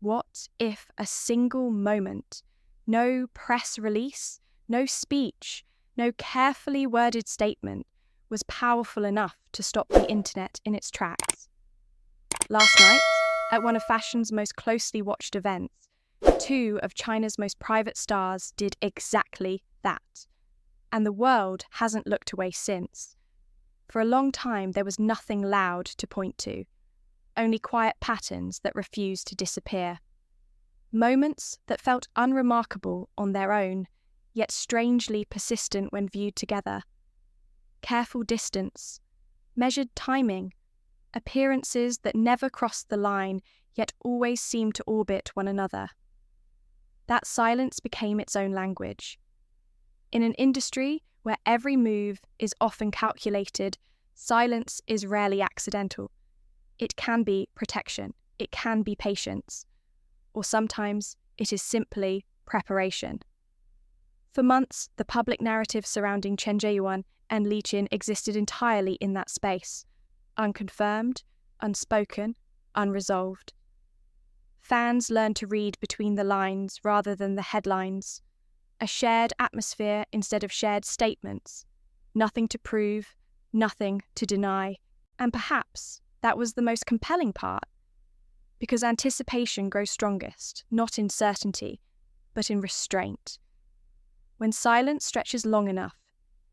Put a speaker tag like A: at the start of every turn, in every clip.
A: What if a single moment, no press release, no speech, no carefully worded statement, was powerful enough to stop the internet in its tracks? Last night, at one of fashion's most closely watched events, two of China's most private stars did exactly that. And the world hasn't looked away since. For a long time, there was nothing loud to point to, only quiet patterns that refused to disappear. Moments that felt unremarkable on their own, yet strangely persistent when viewed together. Careful distance, measured timing, appearances that never crossed the line, yet always seemed to orbit one another. That silence became its own language. In an industry where every move is often calculated, silence is rarely accidental. It can be protection, it can be patience, or sometimes it is simply preparation. For months, the public narrative surrounding Chen Jiayuan and Li Qin existed entirely in that space, unconfirmed, unspoken, unresolved. Fans learned to read between the lines rather than the headlines. A shared atmosphere instead of shared statements. Nothing to prove, nothing to deny. And perhaps that was the most compelling part. Because anticipation grows strongest, not in certainty, but in restraint. When silence stretches long enough,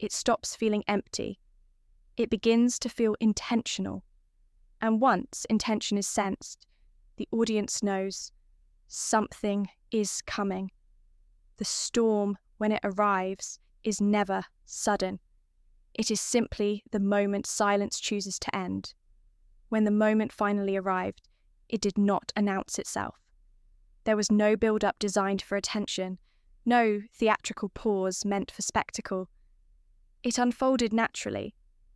A: it stops feeling empty. It begins to feel intentional. And once intention is sensed, the audience knows something is coming. The storm, when it arrives, is never sudden. It is simply the moment silence chooses to end. When the moment finally arrived, it did not announce itself. There was no build-up designed for attention, no theatrical pause meant for spectacle. It unfolded naturally,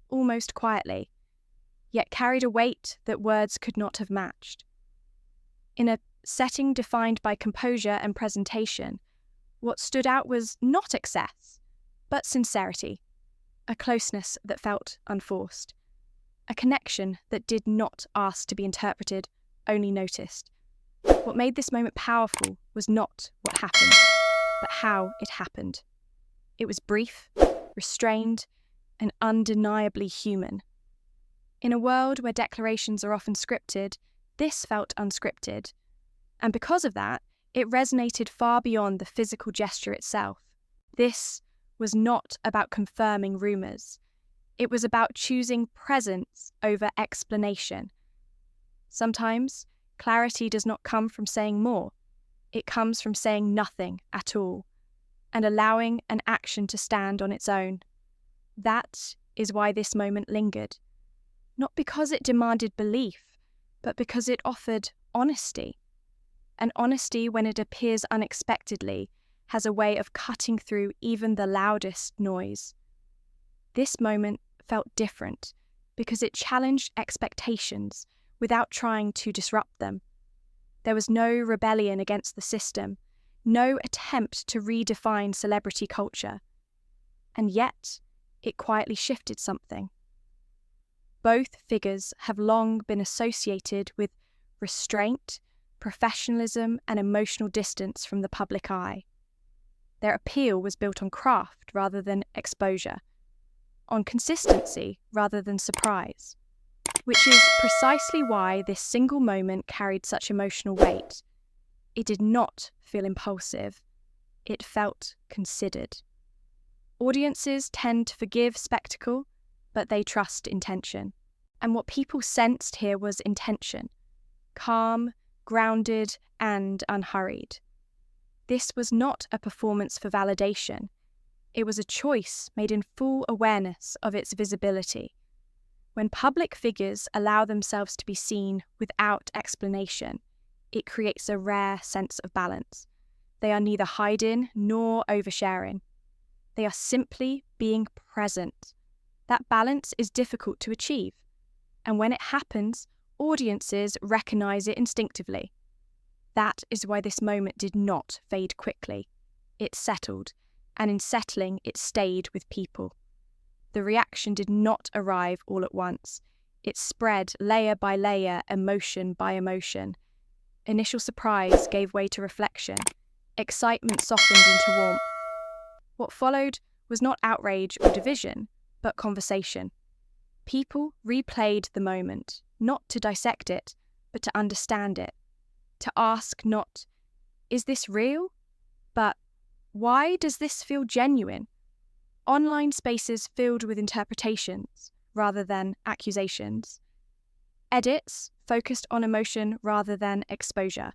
A: almost quietly, yet carried a weight that words could not have matched. In a setting defined by composure and presentation, what stood out was not excess, but sincerity, a closeness that felt unforced, a connection that did not ask to be interpreted, only noticed. What made this moment powerful was not what happened, but how it happened. It was brief, restrained, and undeniably human. In a world where declarations are often scripted, this felt unscripted. And because of that, it resonated far beyond the physical gesture itself. This was not about confirming rumours. It was about choosing presence over explanation. Sometimes, clarity does not come from saying more. It comes from saying nothing at all, and allowing an action to stand on its own. That is why this moment lingered. Not because it demanded belief, but because it offered honesty. And honesty, when it appears unexpectedly, has a way of cutting through even the loudest noise. This moment felt different because it challenged expectations without trying to disrupt them. There was no rebellion against the system, no attempt to redefine celebrity culture. And yet, it quietly shifted something. Both figures have long been associated with restraint, professionalism, and emotional distance from the public eye. Their appeal was built on craft rather than exposure, on consistency rather than surprise, which is precisely why this single moment carried such emotional weight. It did not feel impulsive. It felt considered. Audiences tend to forgive spectacle, but they trust intention. And what people sensed here was intention, calm, grounded, and unhurried. This was not a performance for validation. It was a choice made in full awareness of its visibility. When public figures allow themselves to be seen without explanation, it creates a rare sense of balance. They are neither hiding nor oversharing. They are simply being present. That balance is difficult to achieve. And when it happens, audiences recognize it instinctively. That is why this moment did not fade quickly. It settled, and in settling, it stayed with people. The reaction did not arrive all at once. It spread layer by layer, emotion by emotion. Initial surprise gave way to reflection. Excitement softened into warmth. What followed was not outrage or division, but conversation. People replayed the moment, not to dissect it, but to understand it. To ask not, is this real? But why does this feel genuine? Online spaces filled with interpretations rather than accusations. Edits focused on emotion rather than exposure.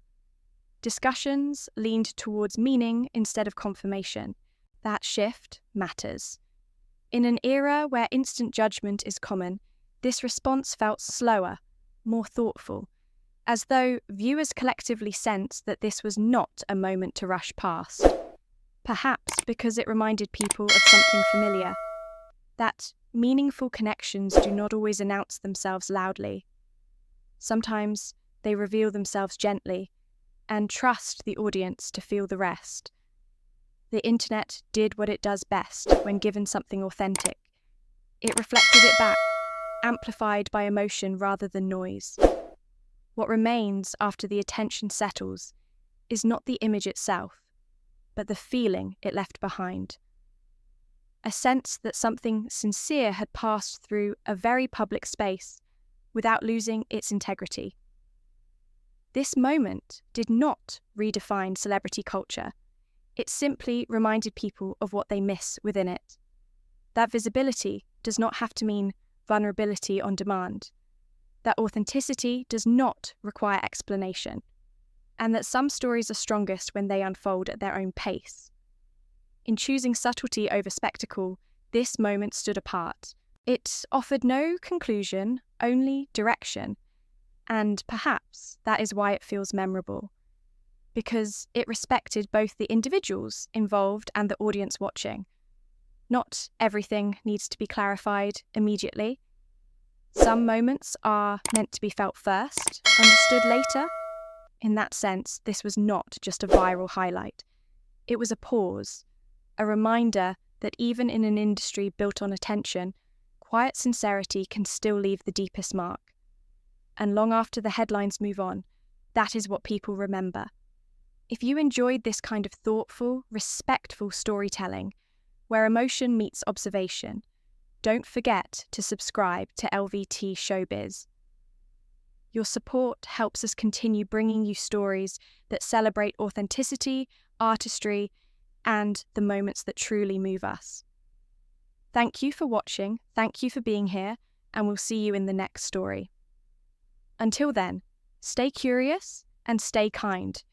A: Discussions leaned towards meaning instead of confirmation. That shift matters. In an era where instant judgment is common, this response felt slower, more thoughtful, as though viewers collectively sensed that this was not a moment to rush past. Perhaps because it reminded people of something familiar, that meaningful connections do not always announce themselves loudly. Sometimes they reveal themselves gently and trust the audience to feel the rest. The internet did what it does best when given something authentic. It reflected it back, amplified by emotion rather than noise. What remains after the attention settles is not the image itself, but the feeling it left behind. A sense that something sincere had passed through a very public space without losing its integrity. This moment did not redefine celebrity culture. It simply reminded people of what they miss within it. That visibility does not have to mean vulnerability on demand. That authenticity does not require explanation. And that some stories are strongest when they unfold at their own pace. In choosing subtlety over spectacle, this moment stood apart. It offered no conclusion, only direction. And perhaps that is why it feels memorable. Because it respected both the individuals involved and the audience watching. Not everything needs to be clarified immediately. Some moments are meant to be felt first, understood later. In that sense, this was not just a viral highlight. It was a pause, a reminder that even in an industry built on attention, quiet sincerity can still leave the deepest mark. And long after the headlines move on, that is what people remember. If you enjoyed this kind of thoughtful, respectful storytelling, where emotion meets observation, don't forget to subscribe to LVT-SHOWBIZ. Your support helps us continue bringing you stories that celebrate authenticity, artistry, and the moments that truly move us. Thank you for watching, thank you for being here, and we'll see you in the next story. Until then, stay curious and stay kind.